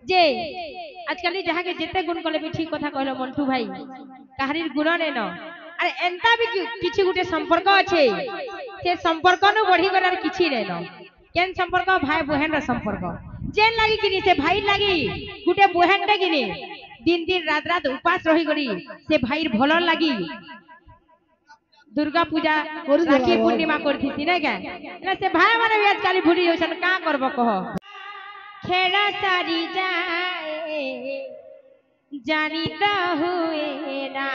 जे आजकल जहाँ के जिते गुण कले भी ठीक कथा कहलो मंटू भाई काहरीर गुण ने न अरे एंता भी किछि गुटे संपर्क अच्छे से संपर्क न बढ़ी गलार किछि ने न केन संपर्क भाई बहन रा संपर्क जेन लागी किनी से भाई लागी गुटे बहन रे किनी दिन दिन रात रात उपास रही गरी से भाईर भलो लागी दुर्गा पूजा राखी पूर्णिमा करथि सिने के से भाई माने भी आजकल भूली होसन का करबो कह खेड़ा सारी जाए जानिता हुए ना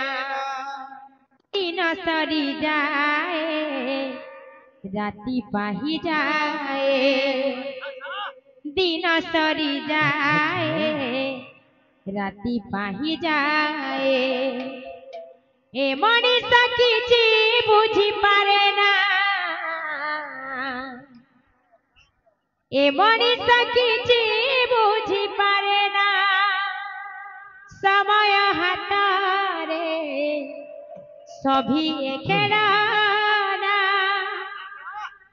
दिन सरी जाए राती पाही जाए दिन सरी जाए राती पाही जाए ए मनीष किछि बुझी पारे ना ए मनीष किछि बुझी पारे ना समय हातारे सभी खेला ना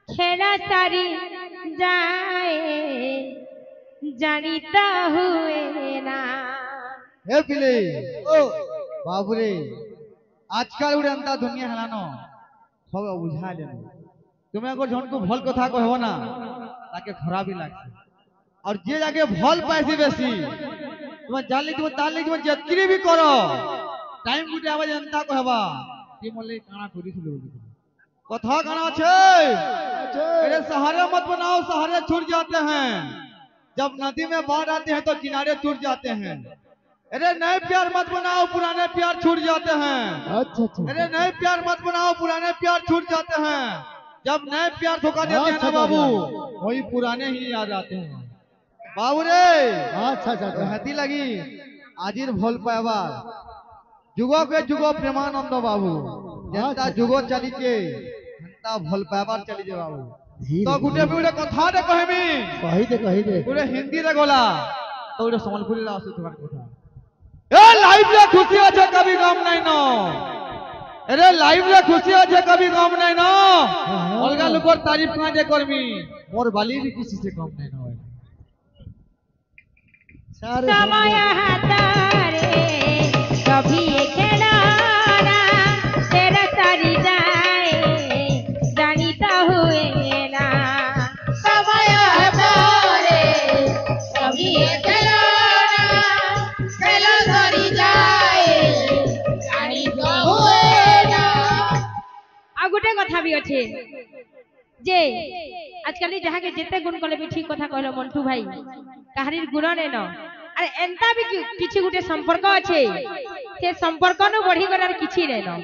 खेला सारी जाए जानिता हुए ना हे पिले ओ बाबूरे आजकल उड़े अंता दुनिया हलानो सब बुझा लेनो तुम्हें अगर जन को भल कथा कहबो ना ताके खराबी लागছে और जे जाके भल पाइसी बेसी तुम जाली तुम ताली तुम जतरी भी करो टाइम गुटे आवाज अंता कहबा ती मोले काना करिसलो कथा काना छे अरे सहारे मत बनाओ सहारे छूट जाते हैं जब नदी में बाढ़ आती है तो किनारे टूट जाते हैं अरे नए प्यार मत बनाओ पुराने प्यार छूट जाते हैं अच्छा अरे नए प्यार मत बनाओ पुराने प्यार छूट जाते हैं जब नए प्यार धोखा देते हैं ना बाबू वही पुराने ही याद आते हैं बाबू रे अच्छा हती लगी आजिर भोल पावा जुगो के जुगो प्रेमानंद बाबू जनता जुगो चली के जनता भोल पावा चली जे बाबू तो गुटे गुटे कथा रे कहि दे गुटे हिंदी रे गोला तो गुटे संबलपुरी ला आसे तुम्हार कथा ए लाइफ रे खुशी আছে कभी गम नहीं नो अरे लाइफ रे खुशी আছে कभी गम नहीं नो अलगा लोकर तारीफ ना जे करमी मोर बाली भी खुशी से कम नहीं नो समय हातारे कभी खेला ना तेरा तारी जाए जानिता हुए ना समय हातारे कभी खेला गोटे कथा भी अच्छे जे आजकल जहाँ के जिते गुण कले भी ठीक कथा कहलो मंटू भाई काहरीर गुण ने न अरे एंता भी किछि गुटे संपर्क अच्छे से संपर्क न बढ़ी गलार किछि ने न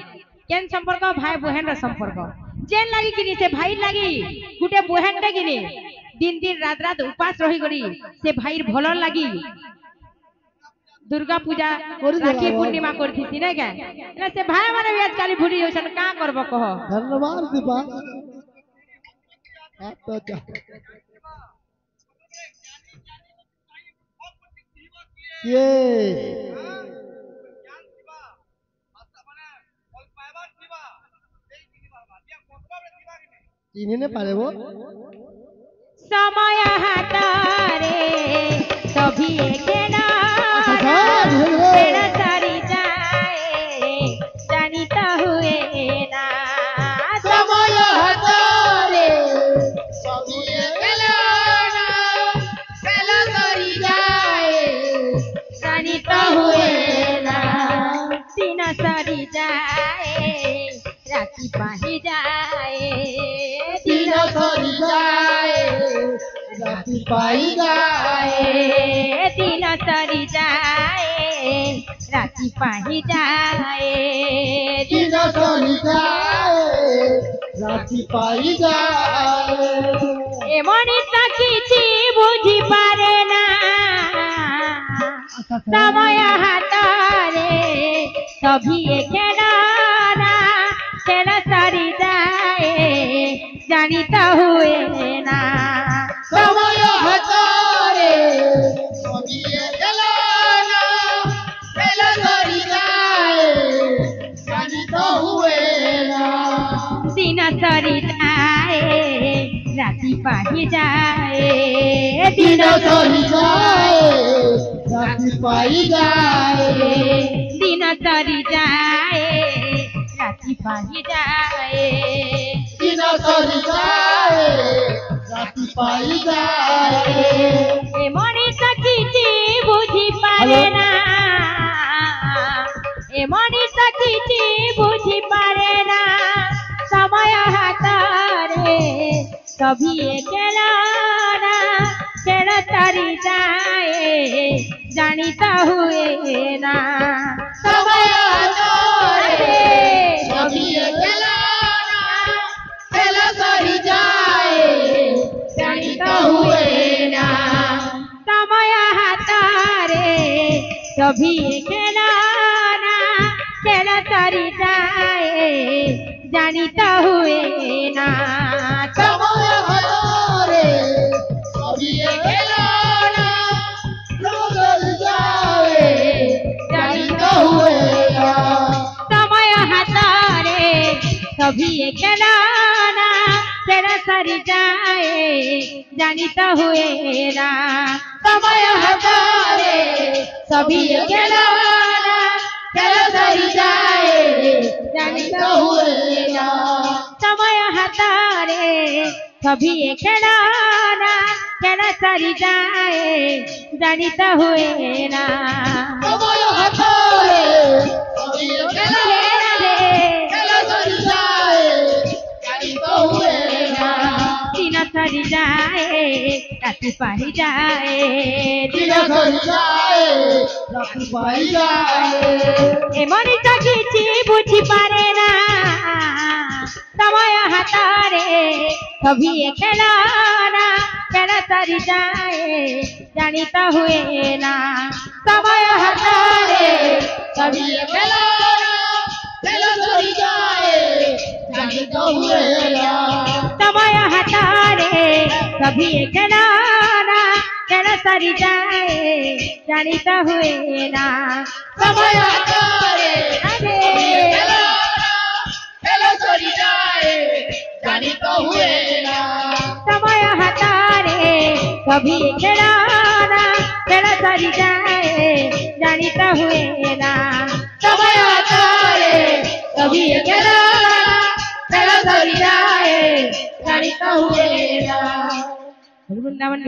केन संपर्क भाई बहन रा संपर्क जेन लागी किनी से भाई लागी गुटे बहन रे किनी दिन दिन रात रात उपास रही गरी से भाईर भलो लागी दुर्गा पूजा राखी पूर्णिमा करथि सिने के से भाई माने भी आजकल भूली होसन का करबो कह धन्यवाद दीपा ये चिन्हने पारे वो समय हातारे सभी खेला तेरा सारी जाए जानिता हुए ना समय हातारे सभी खेला सारी जाए जानिता हुए ना दिन सारी जाए राती पाही जाए दिन सारी जाए राती पाही जाए दिन सरी जाए राती पाही जाए दिन सरी जाए राती पाही जाए ए मनीष किछि बुझी पारे ना समय हातारे सभी खेला ना खेला सारी जाए जानिता हुए ना समय हातारे सभी खेला ना खेला सारी जाए जानिता हुए ना दिन सरी जाए राती पाही जाए दिन सरी जाए राति पाई जाए दिन सरी जाए राति पाही जाए दिन सरी जाए राति पाई जाए ए मनीष किछि बुझी पारे ना ए मनीष किछि बुझी पारे ना समय हातारे कभी एकेला ना केड़ तारी जाए जानिता हुए ना समय हातारे कभी एकेला ना केड़ तारी जाए जानिता हुए ना समय हातारे कभी एकेला ना केड़ तारी जाए जानिता हुए ना समय हातारे कभी एकेला ना केड़ जाए जानिता हुए ना समय हातारे कभी एकेला ना केड़ सरी जाए जानिता हुए ना समय हातारे कभी एकेला ना केड़ सरी जाए जानिता हुए ना समय हातारे कभी एकेला ना केड़ सरी जाए जानिता हुए ना समय हातारे कभी एकेला ना केड़ सरी जाए जानिता हुए ना दिन सरी जाए राति पाही जाए दिन सरी जाए राति पाई जाए ए मनीष किछि बुझी पारे ना समय हातारे कभी एकेला ना केड़ सरी जाए जानिता हुए ना समय हातारे कभी एकेला ना केड़ सरी जाए जानिता हुए ना समय हातारे कभी एकेला ना केड़ सरी जाए जानिता हुए ना समय हातारे अरे एकेला ना केड़ सरी जाए जानिता हुए ना समय हातारे कभी एकेला ना केड़ सरी जाए जानिता हुए ना समय हातारे कभी एकेला ना केड़ सरी जाए जानिता हुए ना वृंदावन